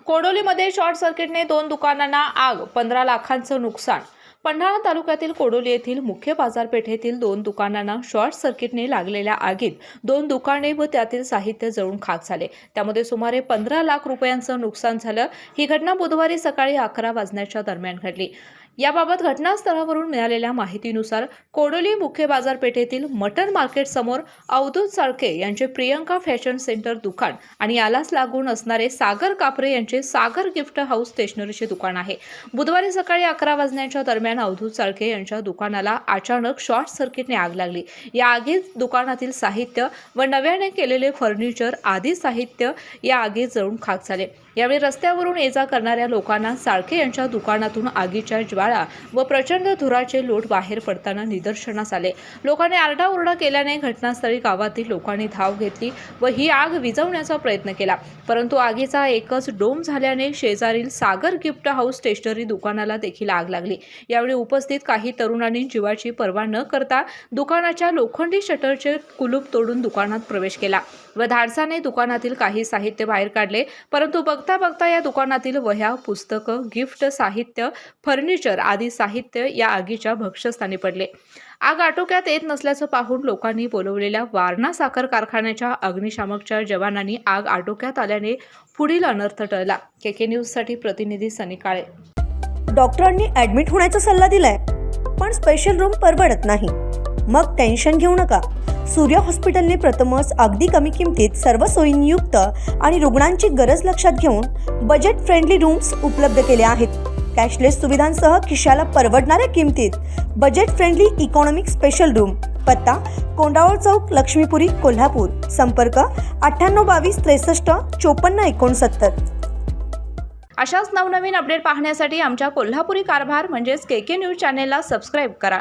कोडोलीमध्ये short सर्किटने 2 दुकानांना आग, 15 लाखांचं नुकसान. पन्हाळा तालुक्यातील कोडोली येथील मुख्य बाजारपेठेतील 2 दुकानांना शॉर्ट सर्किटने लागलेल्या आगीत 2 दुकाने व त्यातील साहित्य जळून खाक झाले. त्यामध्ये सुमारे 15 लाख रुपयांचं नुकसान झालं. ही घटना बुधवारी सकाळी 11 वाजण्याच्या दरम्यान घडली. याबाबत घटनास्थळावरून मिळालेल्या माहितीनुसार कोडोली मुख्य बाजारपेठेतील मटन मार्केट समोर अवधूत साळके यांचे प्रियंका फॅशन सेंटर दुकान आणि यालाच लागून असणारे सागर कापरे यांचे सागर गिफ्ट हाऊस स्टेशनरीचे दुकान आहे. बुधवारी सकाळी 11 वाजण्याच्या दरम्यान अवधूत साळके यांच्या दुकानाला अचानक शॉर्ट सर्किटने आग लागली. या आगीत दुकानातील साहित्य व नव्याने केलेले फर्निचर आदी साहित्य या आगीत जळून खाक झाले. यावेळी रस्त्यावरून ये-जा करणाऱ्या लोकांना साळके यांच्या दुकानातून आगीच्या ज्वाळा व प्रचंड धुराचे लोट बाहेर पडताना निदर्शनास आले. लोकांनी आरडाओरडा केल्याने घटनास्थळी गावातील लोकांनी धाव घेतली व ही आग विझवण्याचा प्रयत्न केला. परंतु आगीचा एकच डोम झाल्याने शेजारील सागर गिफ्ट हाऊस स्टेशनरी दुकानाला देखील आग लागली. यावेळी उपस्थित काही तरुणांनी जीवाची पर्वा न करता दुकानाच्या लोखंडी शटरचे कुलूप तोडून दुकानात प्रवेश केला व धाडसाने दुकानातील काही साहित्य बाहेर काढले. परंतु बघता या दुकानातील वह्या, पुस्तकं, गिफ्ट साहित्य, फर्निचर आदी साहित्य या आगीच्या भक्ष्यस्थानी पडले. आग आटोक्यात येत नसल्याचं पाहून लोकांनी बोलवलेल्या वारणा साखर कारखान्याच्या अग्निशामकच्या जवानांनी आग आटोक्यात आल्याने पुढील अनर्थ टळला. केके न्यूजसाठी प्रतिनिधी सनी काळे. डॉक्टरांनी ॲडमिट होण्याचा सल्ला दिलाय, पण स्पेशल रूम परवडत नाही. मग टेन्शन घेऊ नका. सूर्य हॉस्पिटलने प्रथमच अगदी कमी किमतीत सर्व सोयींयुक्त आणि रुग्णांची गरज लक्षात घेऊन बजेट फ्रेंडली रूम्स उपलब्ध केले आहेत. कॅशलेस सुविधांसह खिशाला परवडणाऱ्या किमतीत budget friendly economic special room. पत्ता कोंडावळ चौक, लक्ष्मीपुरी, कोल्हापूर. संपर्क 9822 63 54 69. अशाच नवनवीन अपडेट पाहण्यासाठी आमच्या कोल्हापुरी कारभार म्हणजेच केके न्यूज चॅनेलला सबस्क्राईब करा.